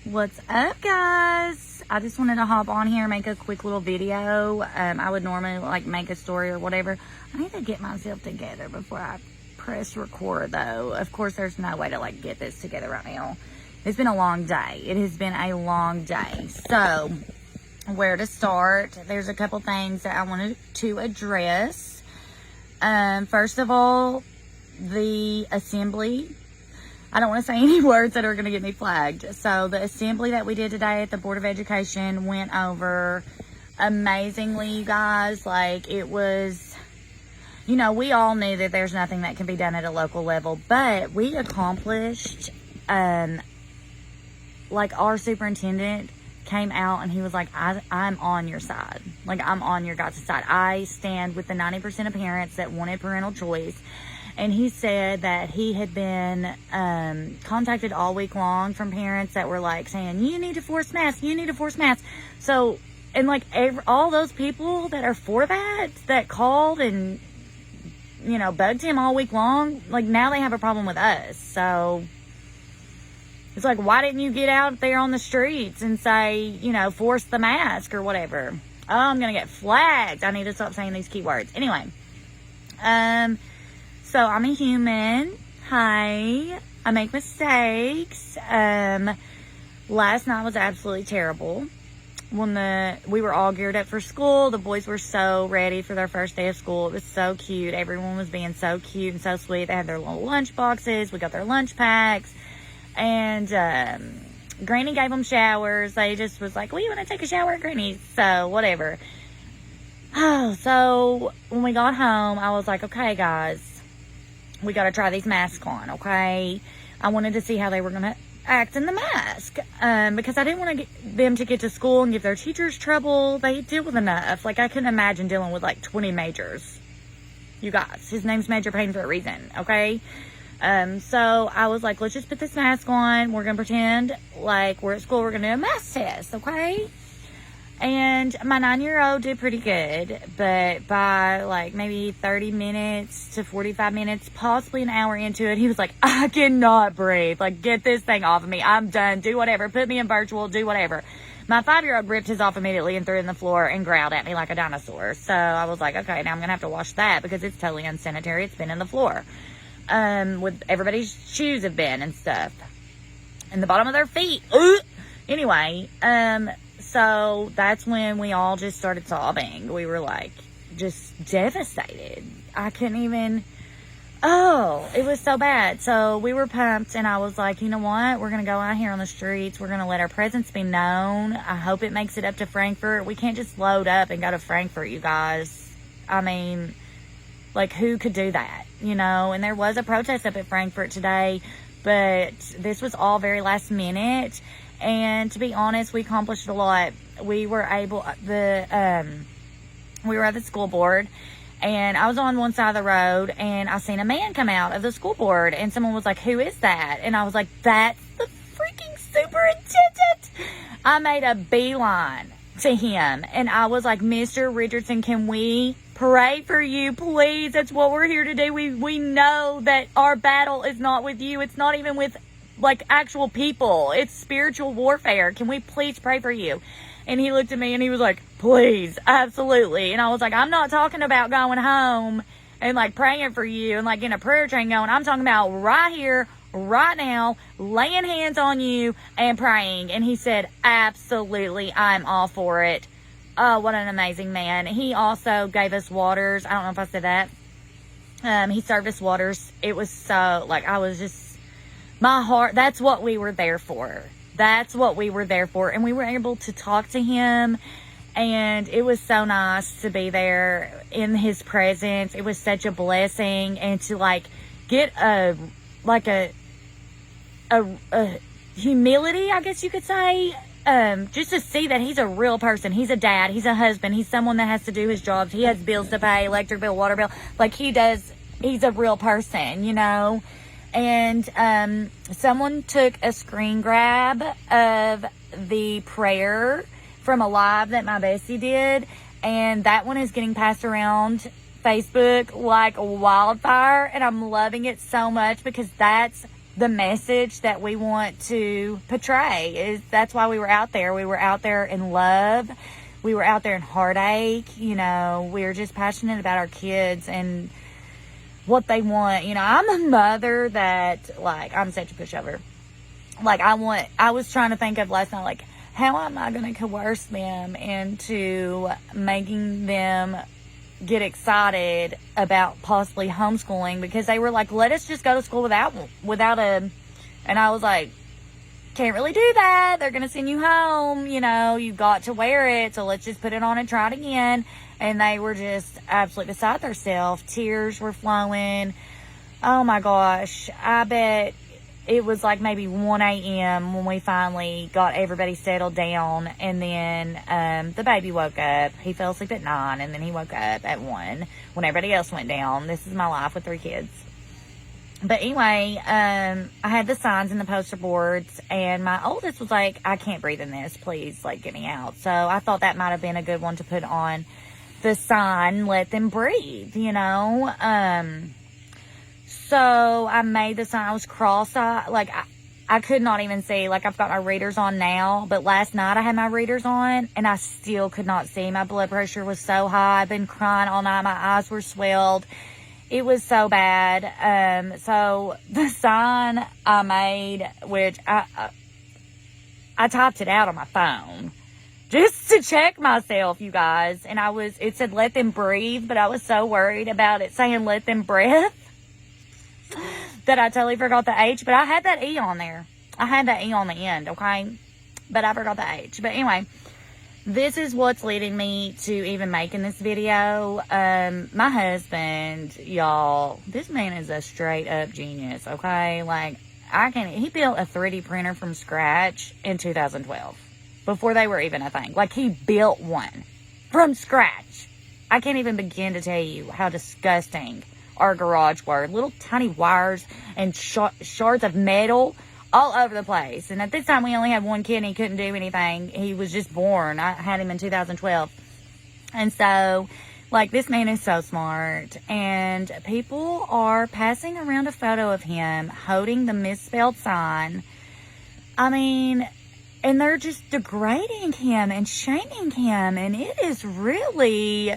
What's up, guys? I just wanted to hop on here and make a quick little video. I would normally like make a story or whatever. I need to get myself together before I press record, though. Of course, there's no way to like get this together right now. It's been a long day. It has been a long day. So, where to start? There's a couple things that I wanted to address. First of all, the assembly. I don't want to say any words that are going to get me flagged. So the assembly that we did today at the Board of Education went over amazingly, you guys. Like, it was, you know, we all knew that there's nothing that can be done at a local level, but we accomplished, like, our superintendent came out and he was like, I'm on your side. Like, I'm on your guys' side. I stand with the 90% of parents that wanted parental choice. And he said that he had been contacted all week long from parents that were like saying, you need to force masks, you need to force masks. So, and like all those people that are for that called and, you know, bugged him all week long, like now they have a problem with us. So, it's like, why didn't you get out there on the streets and say, you know, force the mask or whatever? Oh, I'm going to get flagged. I need to stop saying these keywords. Anyway, so I'm a human. Hi. I make mistakes. Last night was absolutely terrible. When we were all geared up for school, the boys were so ready for their first day of school. It was so cute. Everyone was being so cute and so sweet. They had their little lunch boxes. We got their lunch packs. And Granny gave them showers. They just was like, well, you want to take a shower at Granny's? So, whatever. Oh, so when we got home, I was like, okay, guys. We got to try these masks on, okay? I wanted to see how they were going to act in the mask. Because I didn't want them to get to school and give their teachers trouble. They deal with enough. Like, I couldn't imagine dealing with, like, 20 majors. You guys, his name's Major Payne for a reason, okay? So I was like, let's just put this mask on. We're going to pretend like we're at school. We're going to do a mask test, okay? And my 9-year-old did pretty good, but by like maybe 30 minutes to 45 minutes, possibly an hour into it, he was like, I cannot breathe. Like, get this thing off of me. I'm done. Do whatever. Put me in virtual. Do whatever. My 5-year-old ripped his off immediately and threw it in the floor and growled at me like a dinosaur. So I was like, okay, now I'm going to have to wash that because it's totally unsanitary. It's been in the floor. With everybody's shoes have been and stuff. And the bottom of their feet. Anyway, so that's when we all just started sobbing. We were like, just devastated. I couldn't even, it was so bad. So we were pumped and I was like, you know what? We're going to go out here on the streets. We're going to let our presence be known. I hope it makes it up to Frankfort. We can't just load up and go to Frankfort, you guys. I mean, like, who could do that, you know? And there was a protest up at Frankfort today, but this was all very last minute. And to be honest, we accomplished a lot. We were able, we were at the school board, and I was on one side of the road, and I seen a man come out of the school board, and someone was like, who is that? And I was like, that's the freaking superintendent. I made a beeline to him, and I was like, Mr. Richardson, can we pray for you, please? That's what we're here to do. We know that our battle is not with you. It's not even with like actual people. It's spiritual warfare. Can we please pray for you? And he looked at me and he was like, please, absolutely. And I was like, I'm not talking about going home and like praying for you and like getting a prayer train going. I'm talking about right here, right now, laying hands on you and praying. And he said, absolutely, I'm all for it. Oh, what an amazing man. He also gave us waters. I don't know if I said that. He served us waters. It was so, like, I was just, my heart, that's what we were there for. That's what we were there for. And we were able to talk to him. And it was so nice to be there in his presence. It was such a blessing. And to, like, get a humility, I guess you could say. Just to see that he's a real person. He's a dad. He's a husband. He's someone that has to do his jobs. He has bills to pay, electric bill, water bill. Like, he does. He's a real person, you know. And someone took a screen grab of the prayer from a live that my bestie did, and that one is getting passed around Facebook like wildfire, and I'm loving it so much because that's the message that we want to portray. That's why we were out there. We were out there in love. We were out there in heartache. You know, we were just passionate about our kids and what they want. You know, I'm a mother that, like, I'm such a pushover. Like, I was trying to think of last night, like, how am I going to coerce them into making them get excited about possibly homeschooling, because they were like, let us just go to school without a, and I was like, can't really do that. They're going to send you home. You know, you got to wear it. So let's just put it on and try it again. And they were just absolutely beside themselves. Tears were flowing. Oh my gosh. I bet it was like maybe 1 a.m. when we finally got everybody settled down. And then the baby woke up. He fell asleep at 9, and then he woke up at 1 when everybody else went down. This is my life with 3 kids. But anyway, I had the signs and the poster boards, and my oldest was like, I can't breathe in this. Please, like, get me out. So I thought that might have been a good one to put on the sign, let them breathe, you know. So I made the sign. I was cross-eyed. Like, I could not even see. Like, I've got my readers on now, but last night I had my readers on, and I still could not see. My blood pressure was so high. I've been crying all night. My eyes were swelled. It was so bad. So the sign I made, which I typed it out on my phone just to check myself, you guys. And it said, let them breathe, but I was so worried about it saying, let them breath, that I totally forgot the H. But I had that E on there. I had that E on the end, okay? But I forgot the H. But anyway, this is what's leading me to even making this video. My husband, y'all, this man is a straight up genius, okay? Like, he built a 3D printer from scratch in 2012, before they were even a thing. Like, he built one from scratch. I can't even begin to tell you how disgusting our garage were. Little tiny wires and shards of metal all over the place. And at this time, we only had 1 kid and he couldn't do anything. He was just born. I had him in 2012. And so, like, this man is so smart. And people are passing around a photo of him holding the misspelled sign. I mean, and they're just degrading him and shaming him. And it is really,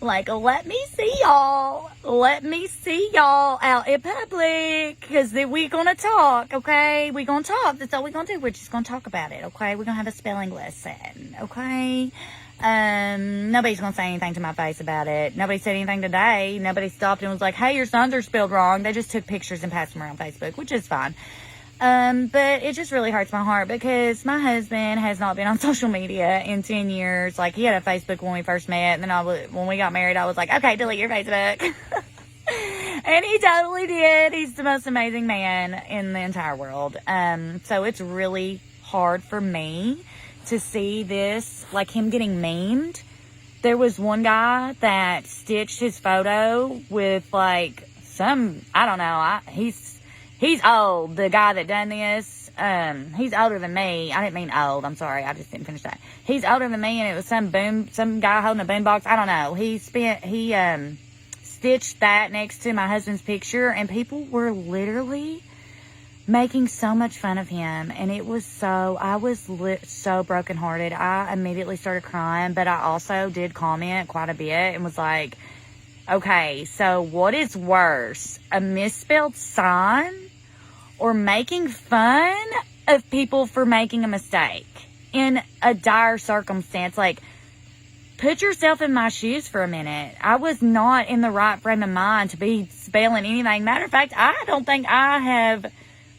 like, let me see y'all. Let me see y'all out in public. Because we're going to talk, okay? We're going to talk. That's all we're going to do. We're just going to talk about it, okay? We're going to have a spelling lesson, okay? Nobody's going to say anything to my face about it. Nobody said anything today. Nobody stopped and was like, hey, your sons are spelled wrong. They just took pictures and passed them around Facebook, which is fine. But it just really hurts my heart because my husband has not been on social media in 10 years. Like, he had a Facebook when we first met, and then when we got married, I was like, okay, delete your Facebook. And he totally did. He's the most amazing man in the entire world. So it's really hard for me to see this, like, him getting memed. There was one guy that stitched his photo with, like, I don't know, he's old, the guy that done this. He's older than me. I didn't mean old. I'm sorry. I just didn't finish that. He's older than me, and it was some guy holding a boombox. I don't know. He stitched that next to my husband's picture, and people were literally making so much fun of him. And it was I was so brokenhearted. I immediately started crying, but I also did comment quite a bit and was like, okay, so what is worse, a misspelled sign or making fun of people for making a mistake in a dire circumstance? Like, put yourself in my shoes for a minute. I was not in the right frame of mind to be spelling anything. Matter of fact, I don't think I have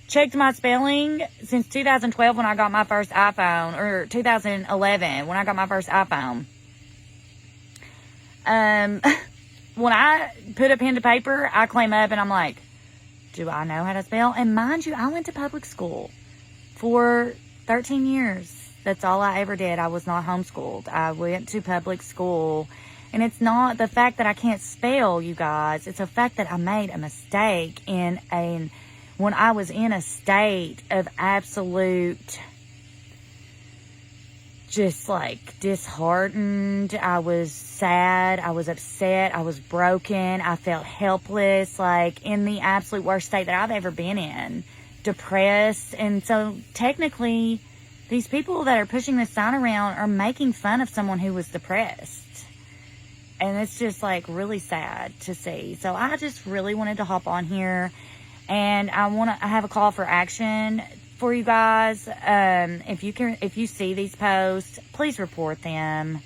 checked my spelling since 2012 when I got my first iPhone, or 2011 when I got my first iPhone. When I put a pen to paper, I climb up and I'm like, do I know how to spell? And mind you, I went to public school for 13 years. That's all I ever did. I was not homeschooled. I went to public school. And it's not the fact that I can't spell, you guys. It's the fact that I made a mistake when I was in a state of absolute just like disheartened. I was sad. I was upset. I was broken. I felt helpless, like in the absolute worst state that I've ever been in, depressed. And so technically, these people that are pushing this sign around are making fun of someone who was depressed. And it's just like really sad to see. So I just really wanted to hop on here, and I have a call for action for you guys. If you see these posts, please report them.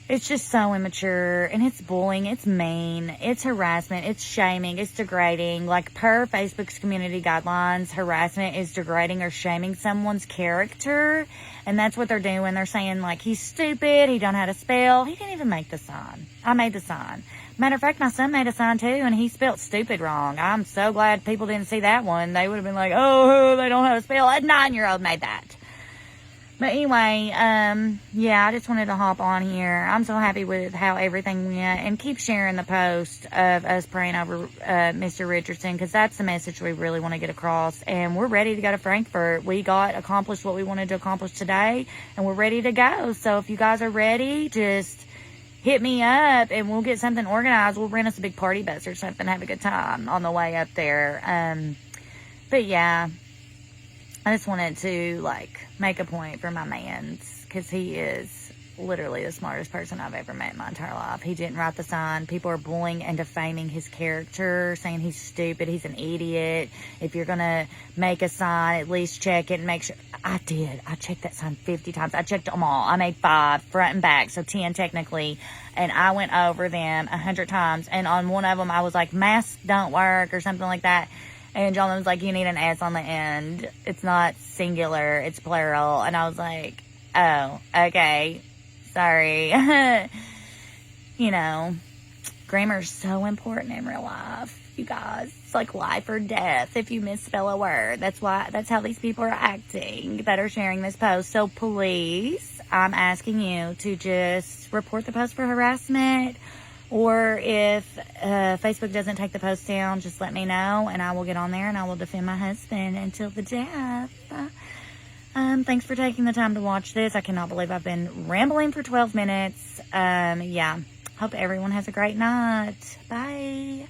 It's just so immature, and it's bullying, it's mean, it's harassment, it's shaming, it's degrading. Like, per Facebook's community guidelines, harassment is degrading or shaming someone's character, and that's what they're doing. They're saying, like, he's stupid, he don't know how to spell. He didn't even make the sign. I made the sign. Matter of fact, my son made a sign too, and he spelled stupid wrong. I'm so glad people didn't see that one. They would have been like, oh, they don't know how to spell. A 9-year-old made that. But anyway, yeah, I just wanted to hop on here. I'm so happy with how everything went, and keep sharing the post of us praying over Mr. Richardson, because that's the message we really want to get across. And we're ready to go to Frankfurt. We accomplished what we wanted to accomplish today, and we're ready to go. So if you guys are ready, just hit me up and we'll get something organized. We'll rent us a big party bus or something, have a good time on the way up there. But yeah, I just wanted to, like, make a point for my mans, because he is literally the smartest person I've ever met in my entire life. He didn't write the sign. People are bullying and defaming his character, saying he's stupid, he's an idiot. If you're going to make a sign, at least check it and make sure. I did. I checked that sign 50 times. I checked them all. I made 5, front and back, so 10 technically. And I went over them 100 times. And on one of them, I was like, masks don't work or something like that. And John was like, you need an S on the end. It's not singular, it's plural. And I was like, oh, okay. Sorry. You know, grammar's so important in real life, you guys. It's like life or death if you misspell a word. That's how these people are acting that are sharing this post. So please, I'm asking you to just report the post for harassment. Or if Facebook doesn't take the post down, just let me know, and I will get on there and I will defend my husband until the death. Thanks for taking the time to watch this. I cannot believe I've been rambling for 12 minutes. Yeah. Hope everyone has a great night. Bye.